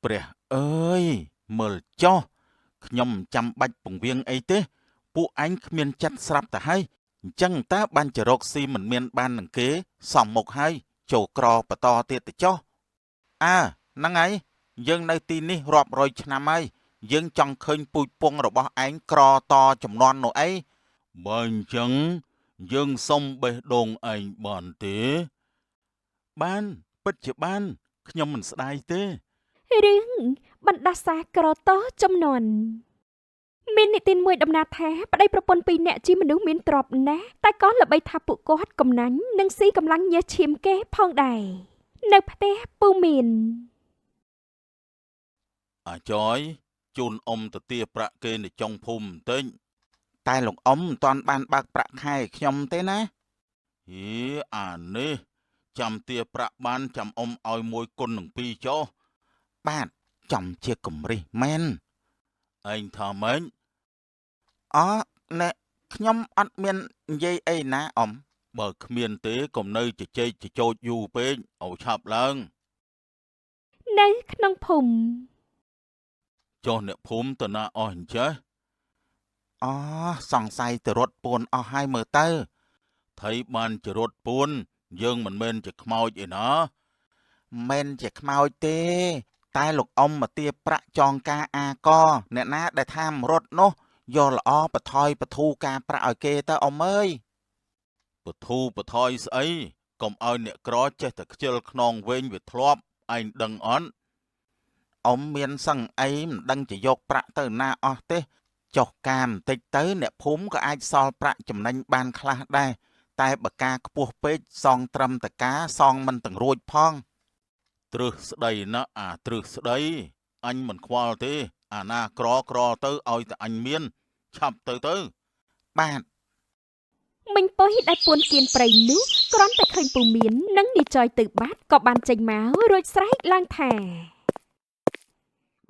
ព្រះអើយមើលចុះខ្ញុំមិនចាំបាច់ពង្រៀងអីទេពួកអញគ្មានចិត្តស្រាប់ទៅហើយអញ្ចឹងតើបានចរកស៊ីមិនមានបាននឹងគេសំមុខហើយចូលក្របន្តទៀតទៅចុះអើហ្នឹងហើយយើងនៅទីនេះរាប់រយឆ្នាំហើយយើងចង់ឃើញពូជពងរបស់ឯងក្រតចំនួននោះអីបើអញ្ចឹងយើងសុំបេះដូងឯងបានទេបានពិតជាបានខ្ញុំមិនស្ដាយទេរឿងបណ្ដាសាក្រតចំនួនមាននិទានមួយដំណាលថាប្តីប្រពន្ធពីរនាក់ជាមនុស្សមានទ្រព្យណាស់តែក៏ល្បីថាពួកគាត់កំណាញ់និងស៊ីកម្លាំងញើសឈាមគេផងដែរនៅផ្ទះពូមានអាចយជូនអ៊ំទៅទាប្រាក់គេនៅចុងភូមិបន្តិចតែលោកអ៊ំមិនទាន់បានបើកប្រាក់ខែខ្ញុំទេណាហីអានេះចាំទាប្រាក់បានចាំអ៊ំឲ្យមួយគុណនឹងពីរចុះបាទចំជាកំរិះមែនឯងថាម៉េចអណែខ្ញុំអត់មាននិយាយអីណាអ៊ំបើគ្មានទេកុំនៅជជែកជជោចយូរពេកឲ្យឆាប់ឡើងនៅក្នុងភូមិចុះអ្នកភូមិទៅណាអស់អញ្ចេះអូសង្ស័យទៅរត់ពួនអស់ហើយមើលទៅថៃបានចរត់ពួនយើងមិនមែនជាខ្មោចឯណាមិនជាខ្មោចទេតែលោកអ៊ំមកទាប្រាក់ចងការអាកអ្នកណាដែលថាមរត់នោះយកល្អបថយបធូការប្រាក់ឲ្យគេទៅអ៊ំអើយបធូបថយស្អីកុំឲ្យអ្នកក្រចេះតែខ្ជិលខ្នងវែងវាធ្លាប់ឯងដឹងអត់អ៊ំមានសឹងអីមិនដឹងជាយកប្រាក់ទៅណាអស់ទេចុះការបន្តិចទៅអ្នកភូមិក៏អាចសល់ប្រាក់ចំណេញបានខ្លះដែរតែបើការខ្ពស់ពេកសងត្រឹមតការសងមិនទាំងរួចផងទ្រឹស្ដីណាអាទ្រឹស្ដីអញមិនខ្វល់ទេអាណាក្រទៅឲ្យតែអញមានឆាប់ទៅបាទមិញពុយដែលពួនគៀនព្រៃនោះគ្រាន់តែឃើញពូមាននិងនិចយទៅបាត់ក៏បានចេញមករួចស្រែកឡើងថា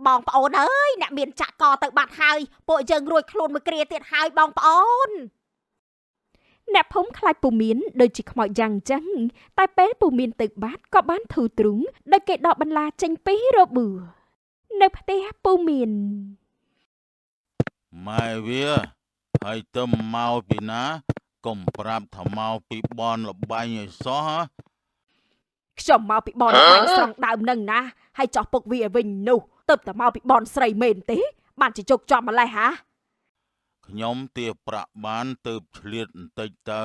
បងប្អូនអើយអ្នកមានចាក់កទៅបាត់ហើយពួកយើងរួចខ្លួនមួយគ្រាទៀតហើយបងប្អូនអ្នកភូមិខ្លាចពូមានដូចជាខ្មោចយ៉ាងចឹងតែពេលពូមានទៅបាត់ក៏បានធូរទ្រូងដោយគេដកបន្លាចេញពីរបឺនៅផ្ទះពូមានម៉ែវាហើយទៅមកពីណាកុំប្រាប់ថាមកពីបនលបាញ់ឲ្យសោះខ្ញុំមកពីបនបាញ់ស្រង់ដើមនឹងណាហើយចោះពុកវាឲ្យវិញនោះទៅតែមកពីបនស្រីមែនទេបានជាជោគជាប់ម្លេះហាខ្ញុំទាប្រាក់បានទៅឆ្លៀតបន្តិចទៅ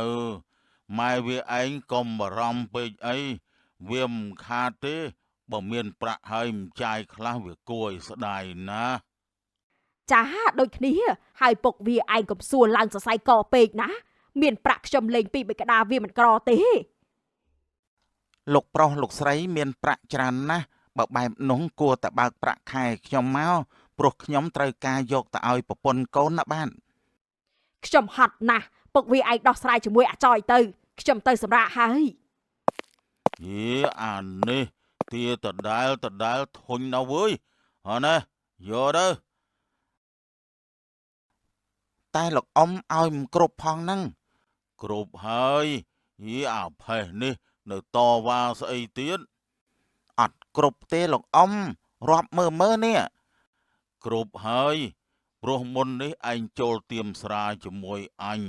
ម៉ែវាឯងកុំបារម្ភពេកអីវាមិនខាតទេបើមានប្រាក់ហើយមិនចាយខ្លះវាគួរឲ្យស្ដាយណាចាដូចគ្នាហើយពុកវាឯងកុំសួរឡើងសរសៃកពេកណាមានប្រាក់ខ្ញុំលេងពីបេក្តាវាមិនក្រទេលោកប្រុសលោកស្រីមានប្រាក់ច្រើនណាស់បើបែបនោះគួរតែបើកប្រាក់ខែខ្ញុំមកព្រោះខ្ញុំត្រូវការយកទៅឲ្យប្រពន្ធកូនណាបាទខ្ញុំហត់ណាស់ពុកវាឯងដោះស្រាយជាមួយអាចយទៅខ្ញុំទៅសម្រាប់ហើយយេអានេះទាដដែលធុញណាស់វើយហ៎ណាយកទៅតែលោកអ៊ំឲ្យមិនគ្រប់ផងហ្នឹងគ្រប់ហើយយីអាផេះនេះនៅតវ៉ាស្អីទៀតអត់គ្រប់ទេលោកអ៊ំរាប់មើលនេះគ្រប់ហើយព្រោះមុននេះឯងចូលទៀមស្រាជាមួយអញ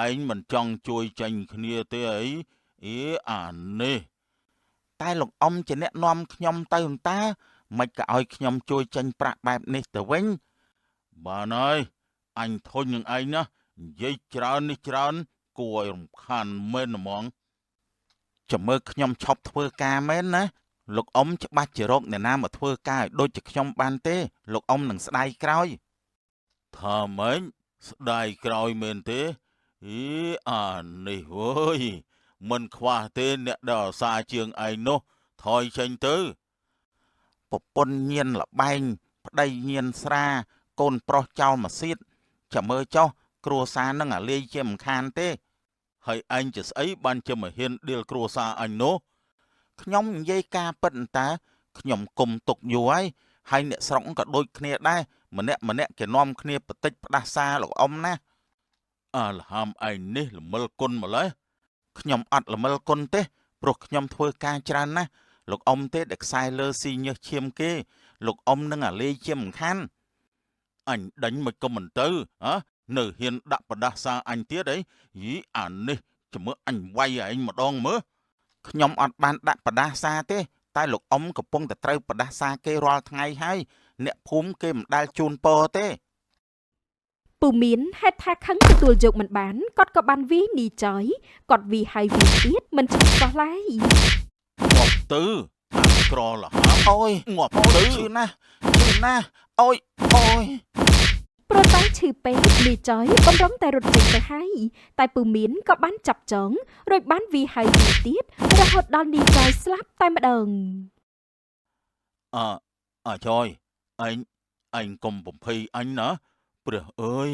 ឯងមិនចង់ជួយចាញ់គ្នាទេអីអេអានេះតែលោកអ៊ំជាអ្នកនាំខ្ញុំទៅតាមិនក៏ឲ្យខ្ញុំជួយចាញ់ប្រាក់បែបនេះទៅវិញបានហើយអញធុញនឹងឯងណានិយាយច្រើននេះច្រើនគួរឲ្យរំខានមែនហ្មងចាំមើលខ្ញុំឈប់ធ្វើការមែនណាលោកអ៊ំច្បាស់ជារកអ្នកណាមកធ្វើការឲ្យដូចជាខ្ញុំបានទេលោកអ៊ំនឹងស្ដាយក្រោយថាម៉េចស្ដាយក្រោយមែនទេអីអានេះវើយមិនខ្វះទេអ្នកដែលអាសាជាងឯងនោះថយចេញទៅប្រពន្ធញៀនលបែងប្តីញៀនស្រាកូនប្រុសចោលមកសៀតចាំមើលចុះគ្រួសារនឹងអាលាយជាមិនខានទេហើយឯងជាស្អីបានជាមកហ៊ានដៀលគ្រួសារអញនោះខ្ញុំនិយាយការពិតតើខ្ញុំគុំទុកយូរហើយអ្នកស្រុកក៏ដូចគ្នាដែរម្នាក់គេនាំគ្នាបតិចផ្ដាសាលោកអ៊ំណាអាលហាមឯងនេះល្មិលគុណម្លេះខ្ញុំអត់ល្មិលគុណទេព្រោះខ្ញុំធ្វើការច្រើនណាស់លោកអ៊ំទេដែលខ្សែលើស៊ីញើសឈាមគេ លោកអ៊ំនឹងអាលេជាមិនខានអញដេញមិនក៏មិនទៅនៅហ៊ានដាក់បដាសាអញទៀតអីយីអានេះជំរឿអញវាយឯងម្ដងមើលខ្ញុំអត់បានដាក់បដាសាទេតែលោកអ៊ំកំពុងតែត្រូវបដាសាគេរាល់ថ្ងៃហើយអ្នកភូមិគេមិនដែលជូនពរទេពូមានហេតុថាខឹងទទួលយកមិនបានគាត់ក៏បានវាយនីចយគាត់វាយហើយវាយទៀតមិនឆ្លសោះឡើយងាប់ទៅក្រលហាអូយងាប់ទៅឈឺណាស់អូយព្រោះតែឈឺពេកនីចយបំរុងតែរត់ចេញទៅហើយតែពូមានក៏បានចាប់ចងរួចបានវាយហើយវាយទៀតរហូតដល់នីចយស្លាប់តែម្ដងចយឯងកុំបំភ័យអញណាព្រះអើយ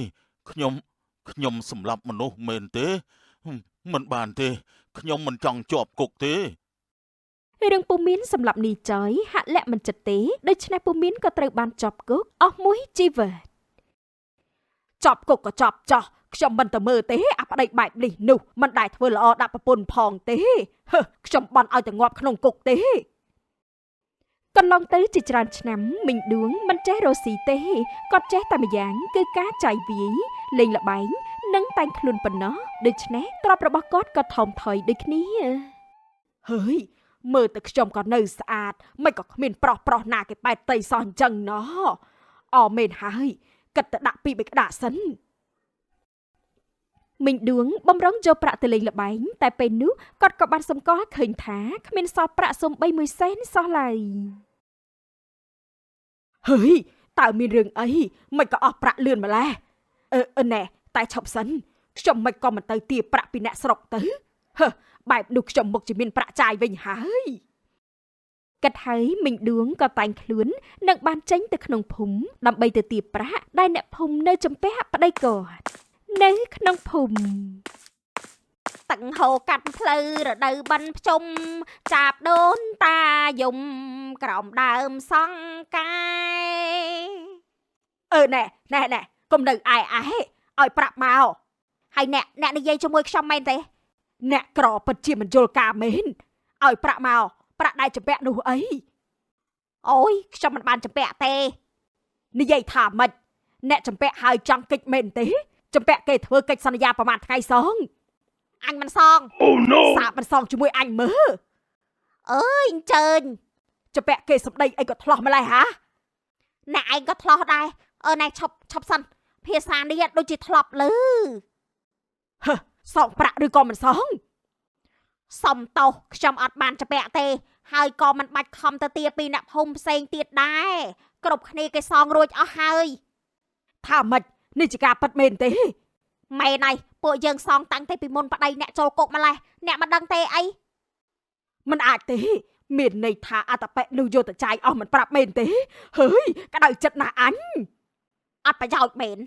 ខ្ញុំសម្លាប់មនុស្សមែនទេមិនបានទេខ្ញុំមិនចង់ជាប់គុកទេរឿងពូមានសម្លាប់នីចយហាក់លាក់មិនចិត្តទេដូច្នេះពូមានក៏ត្រូវបានជាប់គុកអស់មួយជីវិតជាប់គុកក៏ជាប់ចោះខ្ញុំមិនទៅមើលទេអាប្តីបែបនេះនោះមិនដែលធ្វើល្អដាក់ប្រពន្ធផងទេខ្ញុំបន់ឲ្យទៅងាប់ក្នុងគុកទេកន្លងទៅជាច្រើនឆ្នាំមីងដួងមិនចេះរស់ស៊ីទេគាត់ចេះតែម្យ៉ាងគឺការចាយវាយលេងល្បែងនិងតែងខ្លួនប៉ុណ្ណោះដូច្នេះទ្រព្យរបស់គាត់ក៏ថមថយដូចគ្នាហើយមើលទៅខ្ញុំក៏នៅស្អាតមិនក៏គ្មានប្រុសណាគេបែកតៃសោះអញ្ចឹងណោះមែនហើយគិតទៅដាក់ពីបេក្តាសិនមីងដួងបំរុងយកប្រាក់ទៅលេងល្បែងតែពេលនោះគាត់ក៏បានសម្គាល់ឃើញថាគ្មានសល់ប្រាក់សូម្បី1សេនសោះឡើយហើយតើមានរឿងអីមិនក៏អស់ប្រាក់លឿនម្ល៉េះណែតែឈប់សិនខ្ញុំមិនក៏មិនទៅទារប្រាក់ពីអ្នកស្រុកទៅបែបនោះខ្ញុំមកជាមានប្រាក់ចាយវិញហើយគិតហើយមីងដួងក៏តែងខ្លួននឹងបានចេញទៅក្នុងភូមិដើម្បីទៅទារប្រាក់ដែលអ្នកភូមិនៅចំពះប្តីគាត់នៅក្នុងភូមិតឹងហូរកាត់ផ្លូវរដូវបិណ្ឌភ្ជុំចាប់ដូនតាយំក្រោមដើមសង្កាយណែកុំនៅឯឲ្យប្រាក់មកហើយអ្នកនិយាយជាមួយខ្ញុំមែនទេអ្នកក្រពិតជាមិនយល់ការមែនឲ្យប្រាក់មកប្រាក់ដែលចម្ពាក់នោះអីអូយខ្ញុំមិនបានចម្ពាក់ទេនិយាយថាម៉េចអ្នកចម្ពាក់ហើយចង់កិច្ចមែនទេចម្ពាក់គេធ្វើកិច្ចសន្យាប្រហែលថ្ងៃសងអញមិនសងសាបមិនសងជាមួយអញមើលអើយអញ្ជើញចម្ពាក់គេសម្ដីអីក៏ឆ្លោះម្ល៉េះហ៎អ្នកឯងក៏ឆ្លោះដែរណែឈប់សិនភាសានេះដូចជាធ្លាប់លឺសងប្រាក់ឬក៏មិនសងសុំទោសខ្ញុំអត់បានចម្ពាក់ទេហើយក៏មិនបាច់ខំទៅទាពីអ្នកភូមិផ្សេងទៀតដែរគ្រប់គ្នាគេសងរួចអស់ហើយថាម៉េចនេះជាការពិតមែនទេម៉ែណៃពួកយើងសងតាំងតែពីមុនប្តីអ្នកចូលគុកម្លេះអ្នកមិនដឹងទេអីមិនអាចទេមានន័យថាអត្តបិនោះយកទៅចាយអស់មិនប្រាប់មែនទេហើយក្តៅចិត្តណាស់អញអត់ប្រយោជន៍មែន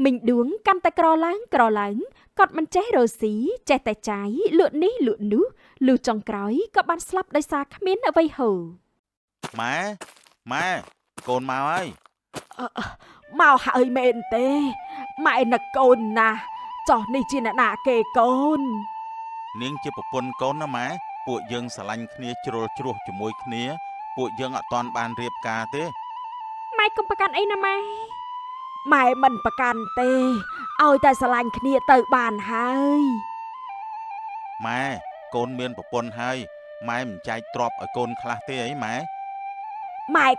មីងដួងកាន់តែក្រឡើងគាត់មិនចេះរស់ស៊ីចេះតែចាយលក់នេះលក់នោះលុះចុងក្រោយក៏បានស្លាប់ដោយសារគ្មានអ្វីហូរម៉ែកូនមកហើយមកហើយមែនទេម៉ែនឹកកូនណាស់ចោះនេះជាអ្នកណាគេកូននាងជាប្រពន្ធកូនណាម៉ែពួកយើងស្រឡាញ់គ្នាជ្រុលជ្រោះជាមួយគ្នាពួកយើងអត់ទាន់បានរៀបការទេម៉ែកុំប្រកាន់អីណាម៉ែមិនប្រកាន់ទេឲ្យតែស្រឡាញ់គ្នាទៅបានហើយម៉ែកូនមានប្រពន្ធហើយម៉ែមិនចែកទ្រព្យឲ្យកូនខ្លះទេអីម៉ែ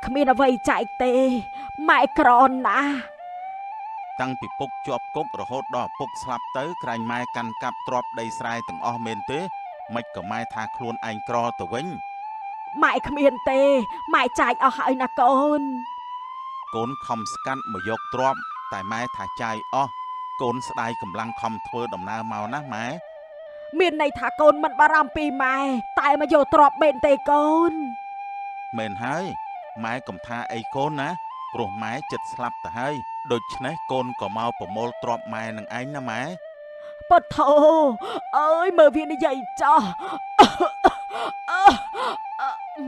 គ្មានអ្វីចែកទេម៉ែក្រណាស់តាំងពីពុកជាប់គុករហូតដល់ពុកស្លាប់ទៅក្រែងម៉ែកាន់កាប់ទ្រព្យដីស្រែទាំងអស់មែនទេមិនក៏ម៉ែថាខ្លួនឯងក្រទៅវិញម៉ែគ្មានទេម៉ែចាយអស់ហើយណាកូនកូនខំស្កាត់មកយកទ្រព្យតែម៉ែថាចាយអស់កូនស្ដាយកម្លាំងខំធ្វើដំណើរមកណាម៉ែមានន័យថាកូនមិនបារម្ភពីម៉ែតែមកយកទ្រព្យមែនទេកូនមែនហើយម៉ែកំថាអីកូនណាព្រោះម៉ែចិត្តស្លាប់ទៅហើយដូច្នេះកូនក៏មកប្រមូលទ្រព្យម៉ែនឹងឯងណាម៉ែពុទ្ធោអើយមើលវានិយាយចោះ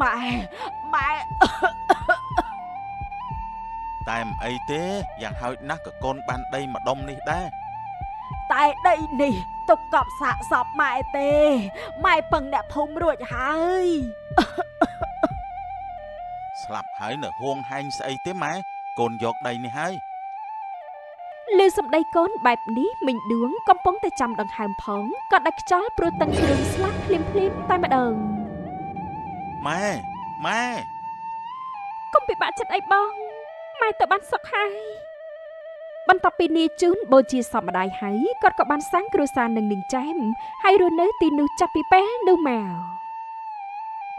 ម៉ែតែមិនអីទេយ៉ាងហោចណាស់ក៏កូនបានដីម្ដុំនេះដែរតែដីនេះទុកកប់សាកសពម៉ែទេម៉ែពឹងអ្នកភូមិរួចហើយស្ ស្លាប់ហើយនៅហួងហែងស្អីទេម៉ែកូនយកដីនេះហើយ លឺសម្ដីកូនបែបនេះមីងឌួងកំពុងតែចាំដង្ហើមផងក៏ដាច់ខ្យល់ព្រោះតឹងគ្រឿងស្លាប់ភ្លាមតែម្ដង ម៉ែម៉ែ កុំពិបាកចិត្តអីបងម៉ែទៅបានសុខហើយបន្ទាប់ពីនាយជូនបូជាសពម្ដាយហើយគាត់ក៏បានសាងគ្រួសារនឹងនាងចែមហើយរស់នៅទីនោះចាប់ពីពេលនោះមក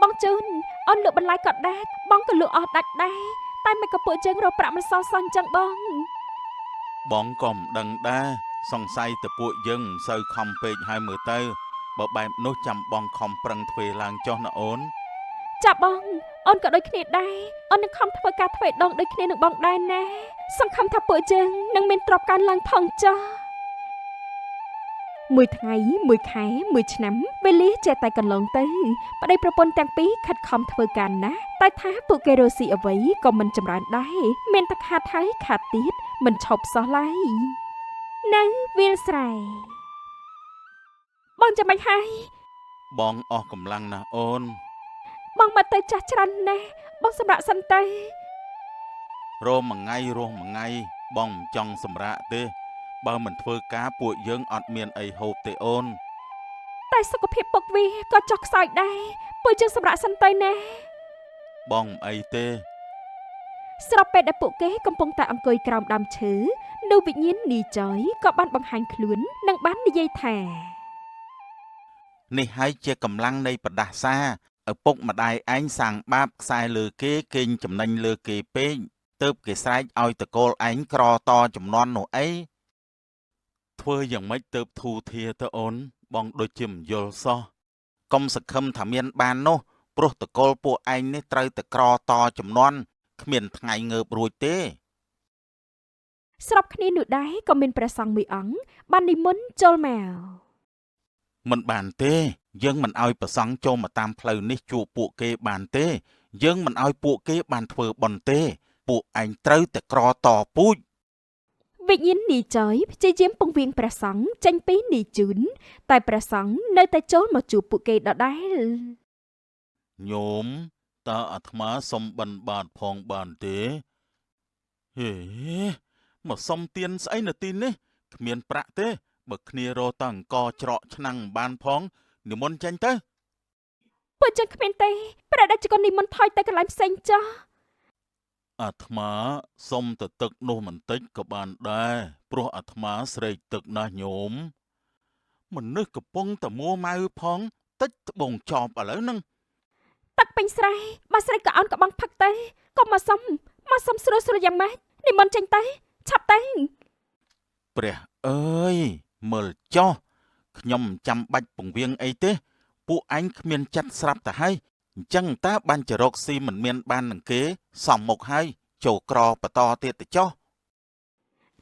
បងជូនអូនលក់បន្លែក៏ដាច់បងក៏លក់អស់ដាច់ដែរតែមិនក៏ពួកយើងរកប្រាក់មិនសល់សោះអញ្ចឹងបង បងក៏មិនដឹងដែរសង្ស័យតែពួកយើងមិនសូវខំពេកហើយមើលទៅបើបែបនោះចាំបងខំប្រឹងធ្វើឡើងចុះណាអូន ចាបងអូនក៏ដូចគ្នាដែរអូននឹងខំធ្វើការទ្វេដងដូចគ្នានឹងបងដែរណាសង្ឃឹមថាពួកយើងនឹងមានទ្រព្យកើនឡើងផងចាមួយថ្ងៃមួយខែមួយឆ្នាំវេលាចេះតែកន្លងទៅប្តីប្រពន្ធទាំងពីរខិតខំធ្វើការណាស់តែថាពួកគេរស់ស៊ីអ្វីក៏មិនចម្រើនដែរមានតែខាតហើយខាតទៀតមិនឈប់សោះឡើយនៅវាលស្រែបងចាំមិនហើយ បងអស់កម្លាំងណាស់អូន បងមកទៅចាស់ច្រើនណាស់បងសម្រាប់សិនទៅ រស់មួយថ្ងៃបងមិនចង់សម្រាកទេបើមិនធ្វើការពួកយើងអត់មានអីហូបទេអូន តែសុខភាពពុកវាក៏ចុះខ្សោយដែរពួកយើងសម្រាប់សិនទៅណា បងមិនអីទេ ស្របពេលដែលពួកគេកំពុងតែអង្គុយក្រោមដើមឈើនោះវិញ្ញាណនីចយក៏បានបង្ហាញខ្លួននិងបាននិយាយថា នេះហើយជាកម្លាំងនៃប្រដាសាឪពុកម្ដាយឯងសាងបាបខ្សែលើគេកេងចំណេញលើគេពេកទើបគេស្រែកឲ្យតកូលឯងក្រតចំនួននោះអីធ្វើយ៉ាងម៉េចទើបធូរធារទៅអូនបងដូចជាមិនយល់សោះកុំសង្ឃឹមថាមានបាននោះព្រោះតកូលពួកឯងនេះត្រូវតែក្រតចំនួនគ្មានថ្ងៃងើបរួចទេ ស្របគ្នានោះដែរក៏មានព្រះសង្ឃមួយអង្គបាននិមន្តចូលមក មិនបានទេយើងមិនឲ្យប្រសង់ចូលមកតាមផ្លូវនេះជួបពួកគេបានទេយើងមិនឲ្យពួកគេបានធ្វើបន់ទេពួកឯងត្រូវតែក្រតពូជ វិញ្ញាណនីចយព្យាយាមពង្រៀងព្រះសង្ឃចេញពីនីជូនតែព្រះសង្ឃនៅតែចូលមកជួបពួកគេដដែល ញោមតើអាត្មាសុំបិណ្ឌបាតផងបានទេហេមកសុំទៀនស្អីនៅទីនេះគ្មានប្រាក់ទេបើគ្នារកតអង្គច្រកឆ្នាំងមិនបានផងនិមន្តចេញទៅ ពួកយើងគ្មានទេព្រះរាជកុណនិមន្តថយទៅកន្លែងផ្សេងចុះ អាត្មាសុំទៅទឹកនោះបន្តិចក៏បានដែរព្រោះអាត្មាស្រេកទឹកណាស់ញោមមនុស្សកំពុងតែមួម៉ៅផងតិចត្បូងចប់ឥឡូវហ្នឹង ទឹកពេញស្រែបើស្រីក៏អោនក៏បងផឹកទៅកុំមកសុំស្រួលយ៉ាងម៉េចនិមន្តចេញទៅឆាប់ទៅ ព្រះអើយមើលចុះខ្ញុំមិនចាំបាច់ពង្រៀងអីទេពួកអញគ្មានចិត្តស្រាប់ទៅហើយអញ្ចឹងតើបានចរកស៊ីមិនមានបាននឹងគេសំមុខហើយចូលក្របន្តទៀតទៅចុះ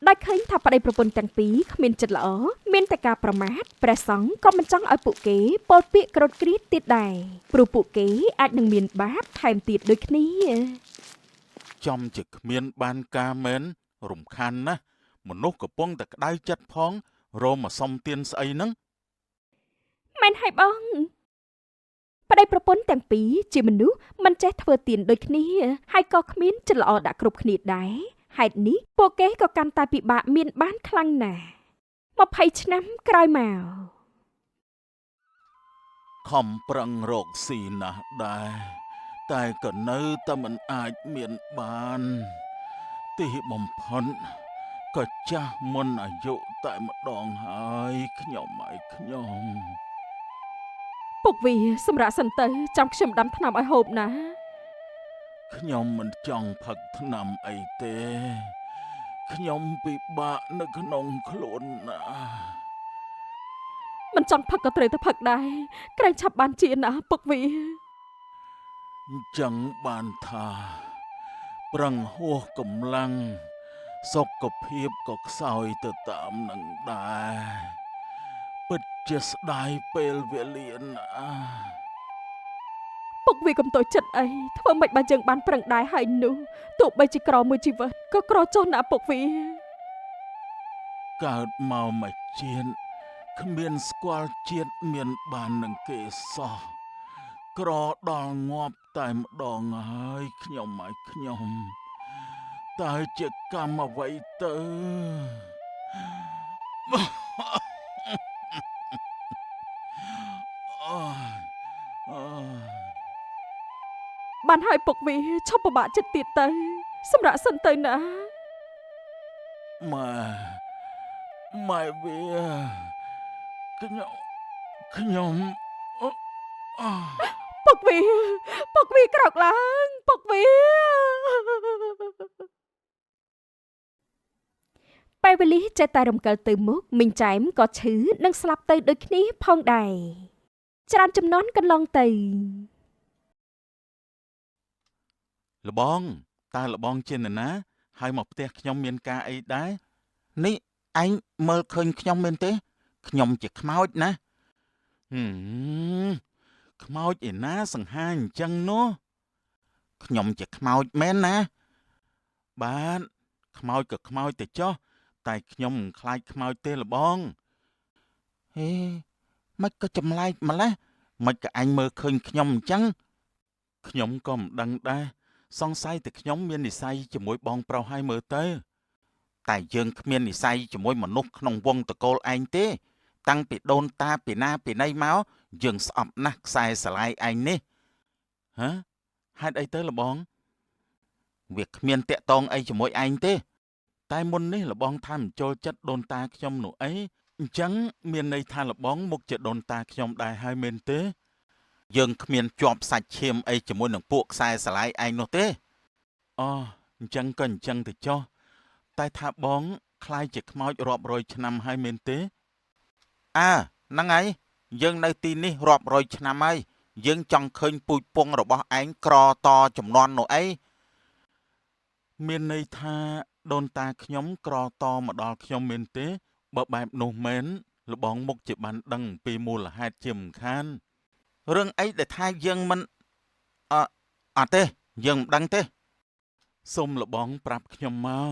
ដោយឃើញថាប្តីប្រពន្ធទាំងពីរគ្មានចិត្តល្អមានតែការប្រមាថព្រះសង្ឃក៏មិនចង់ឲ្យពួកគេពោលពាក្យក្រោតគ្រាតទៀតដែរព្រោះពួកគេអាចនឹងមានបាបថែមទៀតដូចគ្នា ចំជាគ្មានបានការមែនរំខានណាស់មនុស្សកំពុងតែក្តៅចិត្តផងរមមកសុំទៀនស្អីហ្នឹង មែនហើយបងប្តីប្រពន្ធទាំងពីរជាមនុស្សមិនចេះធ្វើទៀនដូចគ្នាហើយក៏គ្មានចិត្តល្អដាក់គ្រប់គ្នាដែរហេតុនេះពួកគេក៏កាន់តែពិបាកមានបានខ្លាំងណាស់20ឆ្នាំក្រោយមក ខំប្រឹងរកស៊ីណាស់ដែរតែក៏នៅតែមិនអាចមានបានទីបំផុតក៏ចាស់មុនអាយុតែម្ដងហើយខ្ញុំ ពុកវាសម្រាប់សិនទៅចាំខ្ញុំដាំថ្នាំឲ្យហូបណា ខ្ញុំមិនចង់ផឹកថ្នាំអីទេខ្ញុំពិបាកនៅក្នុងខ្លួនណាស់ មិនចង់ផឹកក៏ត្រូវតែផឹកដែរក្រែងឆាប់បានជាណាពុកវា អញ្ចឹងបានថាប្រឹងហួសកម្លាំងសុខភាពក៏ខ្សោយទៅតាមនឹងដែរពិតជាស្ដាយពេលវេលាណាស់ ពុកវាកំតូចចិត្តអីធ្វើម៉េចបើយើងបានប្រឹងដែរហើយនោះទោះបីជាក្រមួយជីវិតក៏ក្រចុះណាពុកវា កើតមកមកជាតិគ្មានស្គាល់ជាតិមានបាននឹងគេសោះ ក្រដល់ងាប់តែម្ដងហើយខ្ញុំតើជាកម្មអ្វីទៅ បានហើយពុកវាឈប់ពិបាកចិត្តទៀតទៅសម្រាប់សិនទៅណា ម៉ែវាខ្ញុំអ ពុកវាក្រោកឡើងពុកវាពេលវេលាចេះតែរំកិលទៅមុខមីងចែមក៏ឈឺនិងស្លាប់ទៅដូចគ្នាផងដែរច្រើនចំនួនកន្លងទៅ លបងតើលបងជានរណាហើយមកផ្ទះខ្ញុំមានការអីដែរនេះឯងមើលឃើញខ្ញុំមែនទេខ្ញុំជាខ្មោចណាខ្មោចឯណាសង្ហាអញ្ចឹងនោះខ្ញុំជាខ្មោចមែនណាបាទខ្មោចក៏ខ្មោចទៅចុះតែខ្ញុំមិនខ្លាចខ្មោចទេលបងហេមិនក៏ចម្លែកម្លេះមិនក៏អញមើលឃើញខ្ញុំអញ្ចឹងខ្ញុំក៏មិនដឹងដែរសង្ស័យតែខ្ញុំមាននិស្ស័យជាមួយបងប្រុសហើយមើលទៅតែយើងគ្មាននិស្ស័យជាមួយមនុស្សក្នុងវងតកូលឯងទេតាំងពីដូនតាពីណាពីណីមកយើងស្អប់ណាស់ខ្សែស្រឡាយឯងនេះហេតុអីទៅលបងវាគ្មានតាក់តងអីជាមួយឯងទេតែមុននេះលបងថាមិនចូលចិត្តដូនតាខ្ញុំនោះអីអញ្ចឹងមានន័យថាលបងមុខជាដូនតាខ្ញុំដែរហើយមែនទេយើងគ្មានជាប់សាច់ឈាមអីជាមួយនឹងពួកខ្សែស្រឡាយឯងនោះទេអូអញ្ចឹងក៏អញ្ចឹងទៅចុះតែថាបងខ្លាយជាខ្មោចរាប់រយឆ្នាំហើយមែនទេហ្នឹងហើយយើងនៅទីនេះរាប់រយឆ្នាំហើយយើងចង់ឃើញពូជពងរបស់ឯងក្រតចំនួននោះអីមានន័យថាដូនតាខ្ញុំក្រតមកដល់ខ្ញុំមែនទេបើបែបនោះមែនលបងមុខជាបានដឹងពីមូលហេតុជាមិនខានរឿងអីដែលថាយើងមិនអត់ទេយើងមិនដឹងទេសូមលបងប្រាប់ខ្ញុំមក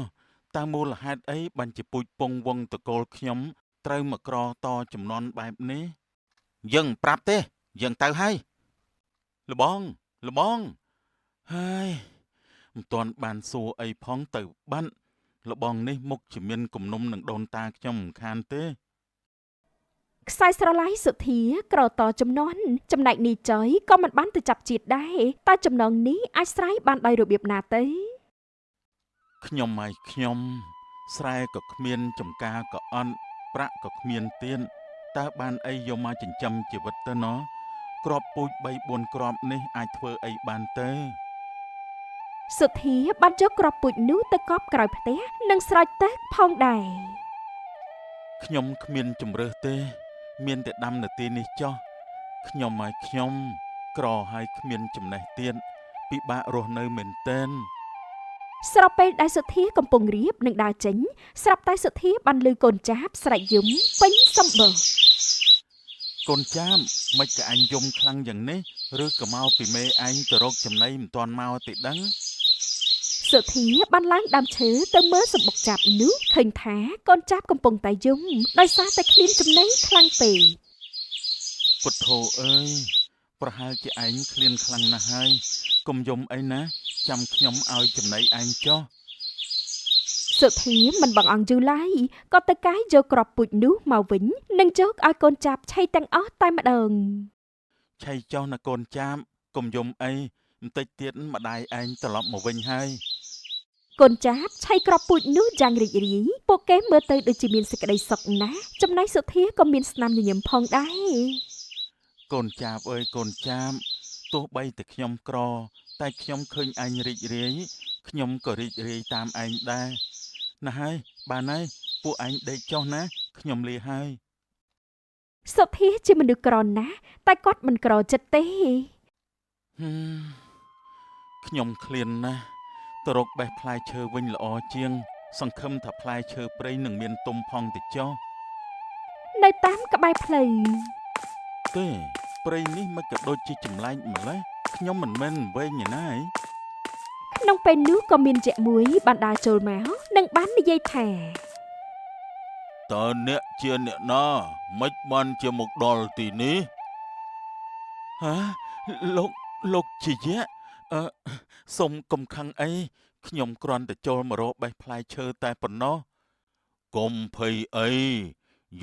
តើមូលហេតុអីបានជាពូជពងវងតកូលខ្ញុំត្រូវមកក្រតចំនួនបែបនេះយើងប្រាប់ទេយើងទៅហើយលបងហើយមិនទាន់បានសួរអីផងទៅបាត់លបងនេះមុខជាមានគំនុំនឹងដូនតាខ្ញុំមិនខានទេខ្សែស្រឡាយសុធាក្រតចំនួនចំណែកនេះចុយក៏មិនបានទៅចាប់ជាតិដែរតែចំណងនេះអាចស្រ័យបានដោយរបៀបណាទៅខ្ញុំស្រែក៏គ្មានចំការក៏អត់ប្រាក់ក៏គ្មានទៀនតើបានអីយកមកចិញ្ចឹមជីវិតទៅណោះក្របពូជ 3-4 គ្រាប់នេះអាចធ្វើអីបានទៅសុធាបានយកក្របពូជនោះទៅកប់ក្រោយផ្ទះនិងស្រោចទឹកផងដែរខ្ញុំគ្មានជំរើសទេមានតែដាំនៅទីនេះចុះខ្ញុំក្រហើយគ្មានចំណេះទៀតពិបាករស់នៅមែនទែនស្របពេលដែលសុធាកំពុងរៀបនិងដើរចេញស្រាប់តែសុធាបានឮកូនចាបស្រែកយំពេញសំបោកូនចាបមិនក៏អញយំខ្លាំងយ៉ាងនេះឬក៏មកពីមេអញទៅរកចំណីមិនទាន់មកទេដឹងសុធាបានឡើងដើមឈើទៅមើលសម្បុកចាប់នោះឃើញថាកូនចាប់កំពុងតែយំដោយសារតែគ្មានចំណីខ្លាំងពេកពុទ្ធោអើយប្រហែលជាឯងឃ្លានខ្លាំងណាស់ហើយកុំយំអីណាចាំខ្ញុំឲ្យចំណីឯងចុះសុធាមិនបងអង្គយូរឡើយក៏ទៅកាយយកក្របពូជនោះមកវិញនិងយកឲ្យកូនចាប់ឆៃទាំងអស់តែម្ដងឆៃចុះណាកូនចាប់កុំយំអីបន្តិចទៀតម្ដាយឯងត្រឡប់មកវិញហើយកូនចាប់ឆៃក្របពូជនោះយ៉ាងរីករាយពួកគេមើលទៅដូចជាមានសេចក្តីសុខណាស់ចំណែកសុធាក៏មានស្នាមញញឹមផងដែរកូនចាប់អើយកូនចាប់ទោះបីតែខ្ញុំក្រតែខ្ញុំឃើញអញរីករាយខ្ញុំក៏រីករាយតាមឯងដែរណាស់ហើយបានហើយពួកឯងដេកចុះណាខ្ញុំលាហើយសុធាជាមនុស្សក្រណាស់តែគាត់មិនក្រចិត្តទេខ្ញុំឃ្លានណាស់ទៅរកបេះផ្លែឈើវិញល្អជាងសង្ឃឹមថាផ្លែឈើព្រៃនឹងមានទុំផងទៅចុះនៅតាមក្បែរផ្លូវទេព្រៃនេះមិនក៏ដូចជាចម្លែកម្លេះខ្ញុំមិនមែនវែងឯណាក្នុងពេលនោះក៏មានយក្សមួយបានដើរចូលមកនិងបាននិយាយថាតើអ្នកជាអ្នកណាមិនបានជាមកដល់ទីនេះ លោកជាយៈសុំកុំខឹងអីខ្ញុំគ្រាន់តែចូលមករកបេះផ្លែឈើតែប៉ុណ្ណោះកុំភ័យអី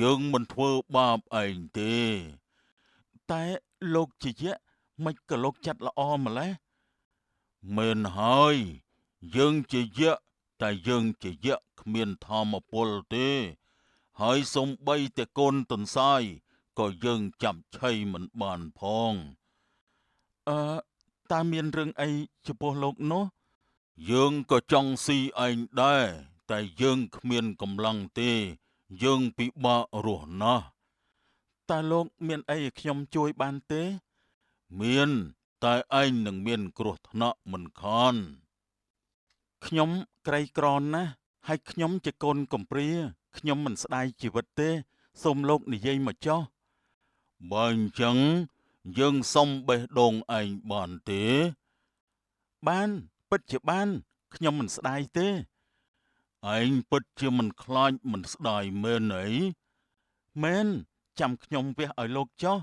យើងមិនធ្វើបាបឯងទេតែលោកជាយៈមិនក៏លោកចាត់ល្អម្ល៉េះមែនហើយយើងជាយៈតែយើងជាយៈគ្មានធម្មពលទេហើយសូម្បីតែកូនទន្សាយក៏យើងចាប់ឆីមិនបានផងតើមានរឿងអីចំពោះលោកនោះយើងក៏ចង់ស៊ីឯងដែរតែយើងគ្មានកម្លាំងទេយើងពិបាករស់ណាស់តើលោកមានអីឲ្យខ្ញុំជួយបានទេមានតែឯងនឹងមានគ្រោះថ្នាក់មិនខានខ្ញុំក្រីក្រណាស់ហើយខ្ញុំជាកូនកំព្រាខ្ញុំមិនស្ដាយជីវិតទេសូមលោកនិយាយមកចុះបើអញ្ចឹងយើងសុំបេះដូងឯងបានទេបានពិតជាបានខ្ញុំមិនស្ដាយទេឯងពិតជាមិនខ្លាចមិនស្ដាយមែនអីមែនចាំខ្ញុំវះឲ្យលោកចុះ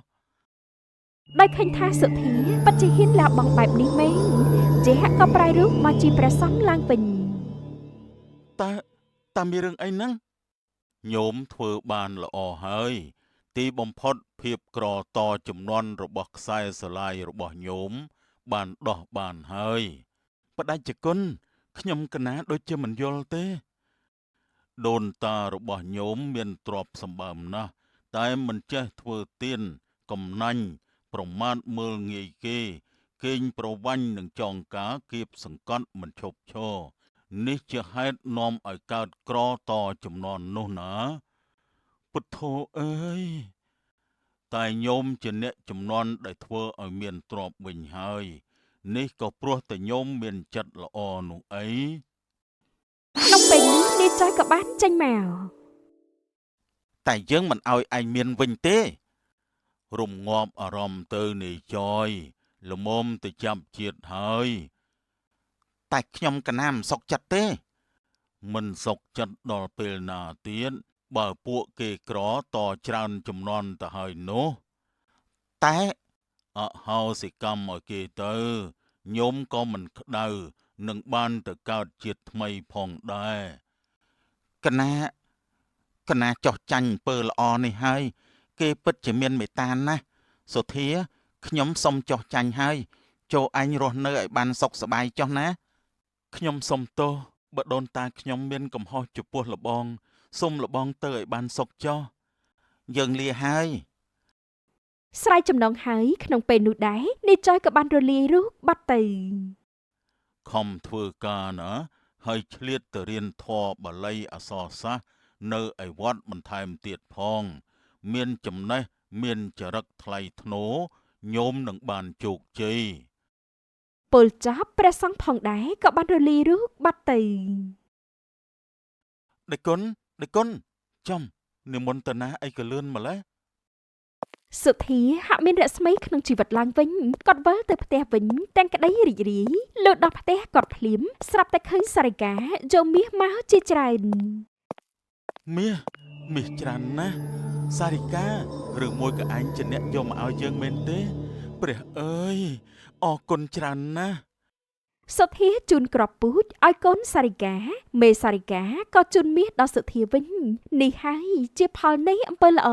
ដោយឃើញថាសុធាពិតជាហ៊ានលះបង់បែបនេះមែនជាហៈក៏ប្រែរូបមកជាព្រះសង្ឃឡើងវិញតើមានរឿងអីហ្នឹងញោមធ្វើបានល្អហើយទីបំផុតភាពក្រតចំនួនរបស់ខ្សែស្រឡាយរបស់ញោមបានដោះបានហើយបដិជគុណខ្ញុំកណាដូចជាមិនយល់ទេដូនតារបស់ញោមមានទ្រព្យសម្បើមណាស់តែមិនចេះធ្វើទានកំណាញ់ប្រមាថមើលងាយគេកេងប្រវ័ញ្ចនឹងចងការគៀបសង្កត់មិនឈប់ឈរនេះជាហេតុនាំឲ្យកើតក្រតចំនួននោះណាពុទ្ធោអើយតែញោមជាអ្នកចំនួនដែលធ្វើឲ្យមានទ្រព្យវិញហើយនេះក៏ព្រោះតែញោមមានចិត្តល្អនោះអីក្នុងពេលនេះនាយចយក៏បានចេញមកតែយើងមិនឲ្យឯងមានវិញទេរំងាប់អារម្មណ៍ទៅនាយចយល្មមទៅចាប់ជាតិហើយតែខ្ញុំកណាមិនសុខចិត្តទេមិនសុខចិត្តដល់ពេលណាទៀតបើពួកគេក្រតច្រើនចំនួនទៅហើយនោះតែអហោសិកម្មឲ្យគេទៅញោមក៏មិនក្តៅនឹងបានទៅកើតជាតិថ្មីផងដែរកណាចោះចាញ់អំពើល្អនេះហើយគេពិតជាមានមេត្តាណាស់សុធាខ្ញុំសុំចោះចាញ់ហើយចូលអញរស់នៅឲ្យបានសុខសប្បាយចុះណាខ្ញុំសុំទោសបើដូនតាខ្ញុំមានកំហុសចំពោះលបងសូមលបងទៅឲ្យបានសុខចុះយើងលាហើយស្រ័យចំណងហើយក្នុងពេលនោះដែរនាយចយក៏បានរលាយរូបបាត់ទៅខំធ្វើការណាហើយឆ្លៀតទៅរៀនធម៌បាលីអក្សរសាស្ត្រនៅឯវត្តបន្ថែមទៀតផងមានចំណេះមានចរិតថ្លៃថ្នូរញោមនឹងបានជោគជ័យពលចាប់ព្រះសង្ឃផងដែរក៏បានរលាយរូបបាត់ទៅដេគុណចំនិមន្តនាអីក៏លឿនម្ល៉េះសុធាហាក់មានរស្មីក្នុងជីវិតឡើងវិញគាត់វិលទៅផ្ទះវិញទាំងក្តីរីករាយលុះដល់ផ្ទះគាត់ភ្លាមស្រាប់តែឃើញសារិកាយកមាសមកជាច្រើនមាសច្រើនណាស់សារិកាឬមួយក៏អញជាអ្នកយកមកឲ្យយើងមែនទេព្រះអើយអរគុណច្រើនណាស់សុធាជូនក្របពូជឲ្យកូនសារិកាមេសារិកាក៏ជូនមាសដល់សុធាវិញនេះហើយជាផលនៃអំពើល្អ